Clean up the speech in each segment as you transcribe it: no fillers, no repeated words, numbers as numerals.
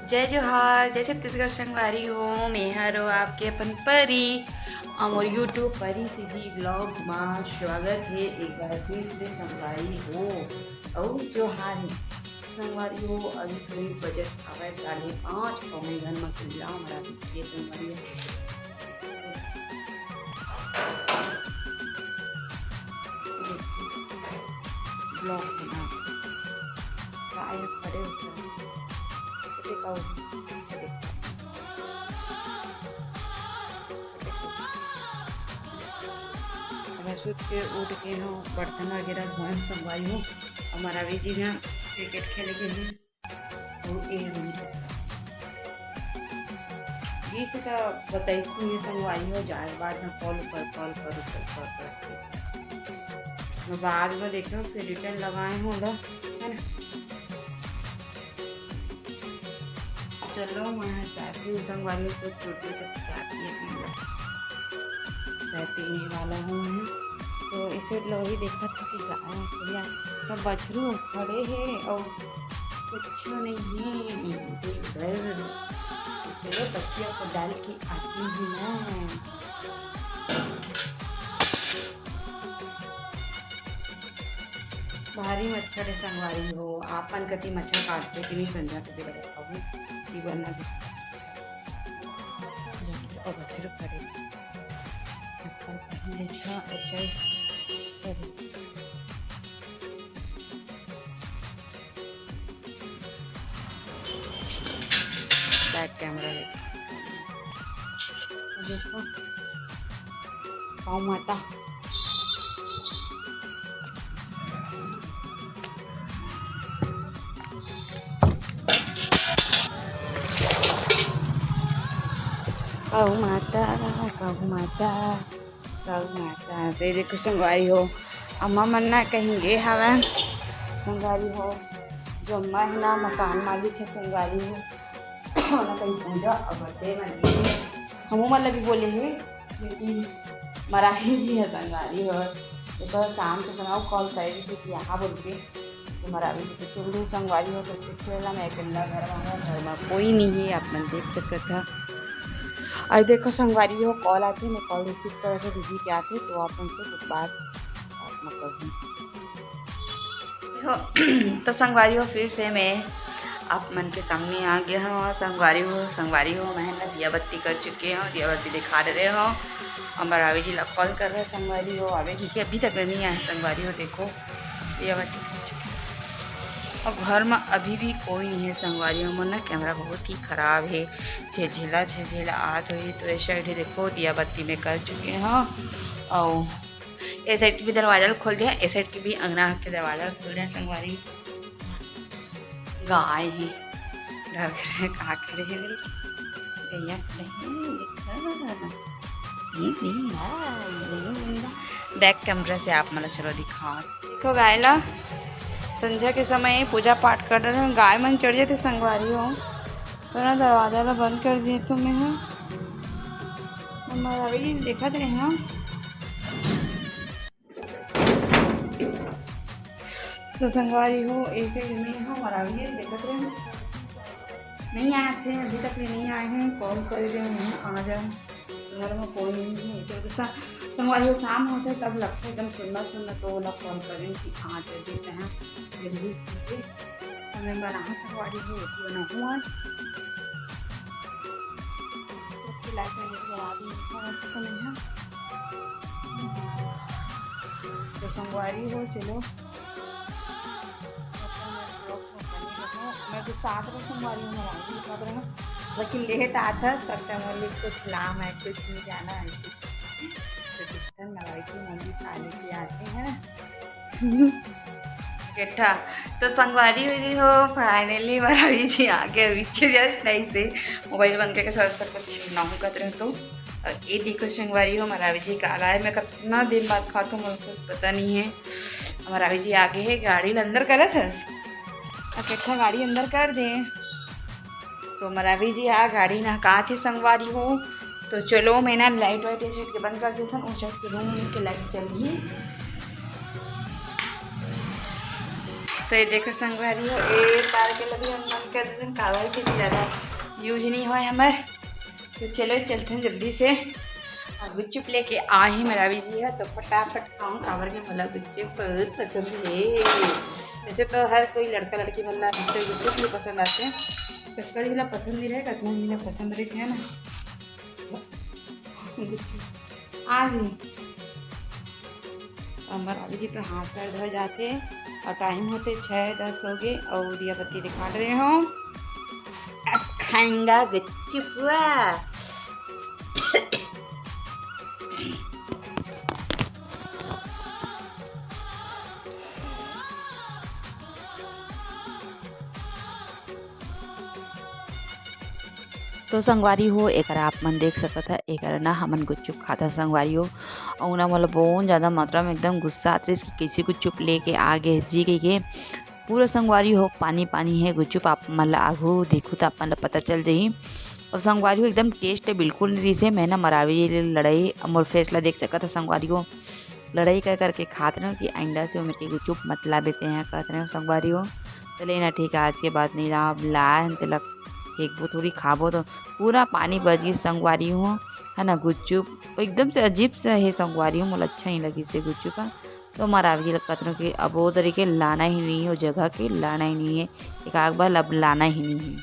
जय जोहार, जय छत्तीसगढ़ संगवारी हो। मैं हरो आपके अपन परी और यूट्यूब परी से जी ब्लॉग में स्वागत है एक बार फिर से संगवारी हो और जोहार है संगवारी हो। अभी थोड़ी बजट आवे 5:30 और मैं घर में खुला हमारा ये संगवारी ब्लॉग बना आए खड़े सुत के उठ के हो बर्तन वगैरह धोए संगवारी हो। हमारा भी जी ना क्रिकेट खेले के लिए और ये से का बताइए संगवारी हो जाए बाद में कॉल कर मैं बाद में देखो फिर रिटर्न लगाए हूँ है ना। चलो मैं चाहती हूँ संगवारी से छोटी चाहती है चाय पीने वाला हूँ तो इसे लोग ही देखा था कि गाय भैया सब बछरू खड़े हैं और कुछ नहीं इधर चलो बसिया को डाल के आती हूँ मैं। भारी मच्छर है संगवारी हो। आपन कति मच्छर काटते कि नहीं संजा के बताऊँ बना और बछरू खड़े बैक कैमरा देखो पाँव माता गौ माता गौ माता गौ माता से देखो संगवारी हो। अम्मा मन्ना कहीं गए हवा संगवारी हो जो अम्मा है ना मकान मालिक है संगवारी हो ना कहीं पूजा और बर्थडे मनाई हम मतलब भी बोले हैं लेकिन मराही जी है संगवारी हो। देखो शाम के समय कॉल करेगी थी कि यहाँ बोल के तो मराही जी तो संगवारी हो तो खेला मैं अकेला घर में कोई नहीं है अपना देख सकता था। आज देखो संगवारी हो कॉल आती मैं कॉल रिसीव कर रहे थे दीदी के आते तो आप उनसे कुछ बात तो संगवारी हो फिर से मैं आप मन के सामने आ गया हूँ। संगवारी हो मैं ना दिया बत्ती कर चुके हैं दिया बत्ती दिखा रहे हो। हमारा आवे जी कॉल कर रहे संगवारी हो आवे जी अभी तक नहीं आए संगवारी हो। देखो दिया बत्ती और घर में अभी भी कोई नहीं है संगवारी हो। ना कैमरा बहुत ही ख़राब है झेझेला आत हुई तो ये साइड देखो दिया बत्ती में कर चुके हैं और ये साइड की भी दरवाज़ा खोल दिया इस साइड की भी अंगना के दरवाज़ा खोल दिया। संगवारी गाय है डर कर कहाँ खड़े हैं गैया बैक कैमरा से आप मतलब चलो दिखाओ। देखो गायला संध्या के समय पूजा पाठ कर रहे हैं गाय मन चढ़ जाते संगवारी हो तो ना दरवाजा ला बंद कर दिए तो मैं हमारा भी देखा रहे हैं तो संगवारी हो ऐसे नहीं हो हमारा भी देखते रहे नहीं आए थे अभी तक नहीं आए हैं कॉल कर रहे हैं आ जाए घर में कोई नहीं है। संगवारी हो शाम होते तब लगता है एकदम सुनना तो लोग कॉल करें कि आ देते हैं जल्दी से हमें बना संगवारी हो बना हुआ तो संगवारी हो चलो मैं तो साथ में संगवारी हूँ लेकिन लेट आता सकता मल्लिक कुछ लाम है कुछ नहीं जाना है तो लगाई थी मम्मी खाने के आते हैं इकट्ठा तो संगवारी हुई हो फाइनली मरावी जी आ गया पीछे जस्ट नहीं से मोबाइल बंद करके थोड़ा सा कुछ नाहू करते रहे तो ये देखो संगवारी हो मरावी जी का आला है। मैं कितना दिन बाद खाता हूँ मुझे कुछ पता नहीं है। मरावी जी आगे है गाड़ी अंदर करे थे इकट्ठा गाड़ी अंदर कर दे तो मरावी जी आ गाड़ी ना कहा थे संगवारी हो तो चलो मैं ना लाइट वाइट ये साइड के बंद कर देता उस साइड के रूम की लाइट चल गई तो ये देखो संगवारी हो एक बार के लगी हम मन कर देते कावर के ज़्यादा यूज नहीं हो हमारे। तो चलो चलते हैं जल्दी से। और गुच्चुप लेके आ ही मेरा भी जी है तो फटाफट खाऊँ कावर के। मला गुच्चुप बहुत पसंद है। वैसे तो हर कोई लड़का लड़की मला गुच्चुप भी पसंद आते हैं। कस्का जिला पसंद ही रहेगा कतना जिला पसंद रहते हैं ना आज ही। हमारा अभी जी तो हाथ पैर धो जाते और टाइम होते 6-10 हो गए और दिया बत्ती दिखा रहे हो। अब खाएंगा गुच्चुपुआ। तो संगवारी हो एक आप मन देख सकत है एक ना हमन गुच्चुप खाता संगवारी हो और ना मतलब बहुत ज़्यादा मात्रा में एकदम गुस्सा आते कि कैसे गुच्चुप लेके आगे जी गई के पूरा संगवारी हो पानी पानी है गुच्चुप। आप मतलब आगू देखो तो आप मतलब पता चल जाही। और संगवारी हो एकदम टेस्ट बिल्कुल नहीं रही से। मैं ना मरावी लड़ाई मोर फैसला देख सकता था संगवारी हो लड़ाई कर करके खाते रहो कि अंडा से मेरे के गुच्चुप मतला देते हैं कहते रहे संगवारी हो। तो लेना ठीक है आज के बाद नहीं रहा ला तिलक एक वो थोड़ी खाबो तो पूरा पानी बच गई संगवारी हो है ना। गुच्चुप एकदम से अजीब सा है संगवारी हो मुझे अच्छा ही लगी से गुच्चुप का। तो मरावी लगता था कि अब वो तरीके लाना ही नहीं है वो जगह के लाना ही नहीं है एक आग बार अब लाना ही नहीं है।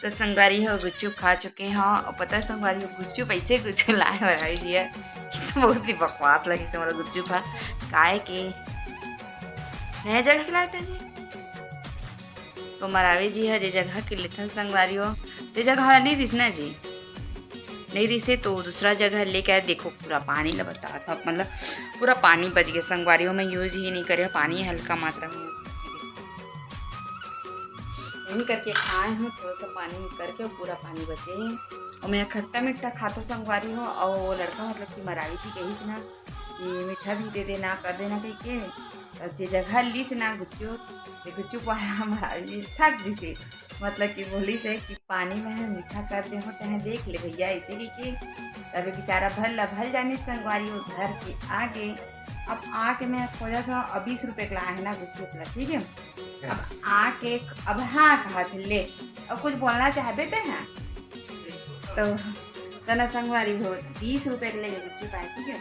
तो संगवारी हो गुच्चुप खा चुके हैं और पता है संगवारी हो गुच्चुप ऐसे कुछ लाए मरावी जी है तो बहुत ही बकवास लगी से मतलब गुच्चुप है काय के नया जगह खिलाते जी। तो मरावी जी है जे जगह के लेथन संगवारी हो तो जगह नहीं दिस ना जी नहीं रही से तो दूसरा जगह लेके आए। देखो पूरा पानी ल बता था मतलब पूरा पानी बच गया संगवारी हो। मैं यूज ही नहीं करे पानी हल्का मात्रा में नहीं करके खाए हूँ थोड़ा सा पानी करके पूरा पानी बचे हैं। और मैं खट्टा मीठा खाता संगवारी हो और वो लड़का मतलब कि मरावी जी कही थी ना कि मीठा भी दे देना कर देना कही के जे जगह ली से ना गुच्चुप वाला मरावी थक दी से मतलब कि बोली से कि पानी में है मीठा कर दे होते हैं देख ले भैया ऐसे कि तभी बेचारा भल जाने संगवारी हो घर के आगे। अब आके मैं खोजा था और 20 रुपये का लाया है ना गुच्चुप ला ठीक है। अब आके अब हाँ कहा थे ले अब कुछ बोलना चाहते थे हैं तो ना संगवारी हो 20 रुपये के लेके गुच्चुप आए ठीक है।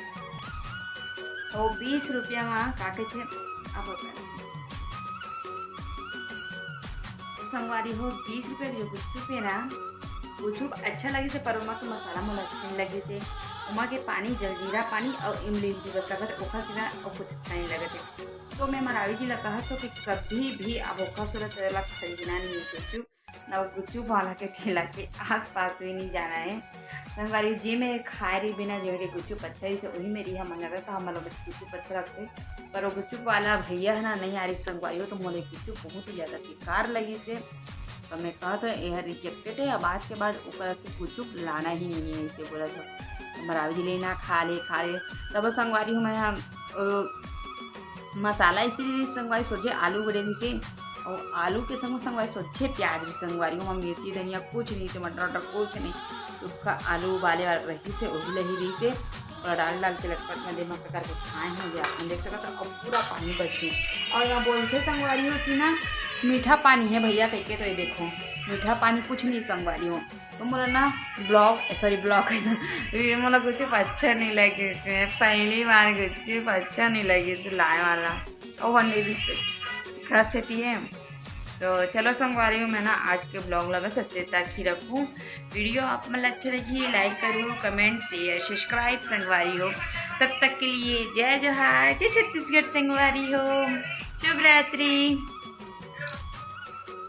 तो 20 रुपया में काटे थे अब संगवारी हो 20 रुपये जो गुच्चुप है ना गुच्चुप अच्छा लगे से पर उमा के मसाला मोला अच्छा लगे से उमा के पानी जलजीरा पानी और इमली बस लगत ओखा सिना और कुछ अच्छा नहीं लगते। तो मैं मरावी जी लगा तो कि कभी भी अब ओखा सूरत खरीदना नहीं है गुच्चुप ना गुच्चुप वाला के ठेला के आस पास भी नहीं जाना है संगवारी जी। में खाए रही बिना जो है गुच्चुप अच्छा ही से वही मेरी हम मन रहा था हम लोग गुच्चुप अच्छा रखते पर वो गुच्चुप वाला भैया है ना नहीं आ रही संगवारी हो तो मोले गुच्चुप बहुत ही ज़्यादा बेकार लगी से। तो मैं कहा था यह रिजेक्टेड है अब आज के बाद ऊपर गुच्चुप लाना ही नहीं है इसे बोला था। तो मरावी जी लेना खा ले तब संगवारी हूँ मैं मसाला इसीलिए संगवारी सोचे आलू बड़े से और आलू के संग संगवारी सोचे प्याज संगवारी हूँ मिर्ची धनिया कुछ नहीं टमाटर वटर कुछ नहीं सूखा आलू उबाले रही से उबल ही रही से और डाल के लटपट में दिमाग करके खाए हैं जो आपने देख सकते और पूरा पानी बच गई। और यहाँ बोलते संगवारी हो कि ना मीठा पानी है भैया कह के तो ये देखो मीठा पानी कुछ नहीं संगवारी हो। तो मोला ना ब्लॉग मोला गुच्चुप अच्छा नहीं लगे से पहली बार गुच्चुप अच्छा नहीं लगे से लाए वाला और खराब सेटी है। तो चलो संगवारी हूँ मैं ना आज के ब्लॉग लगा सत्य तक ही रखूँ। वीडियो आप मतलब अच्छे लगी लाइक करो कमेंट शेयर सब्सक्राइब संगवारी हो। तब तक के लिए जय जोहार जय छत्तीसगढ़ संगवारी हो शुभ रात्रि।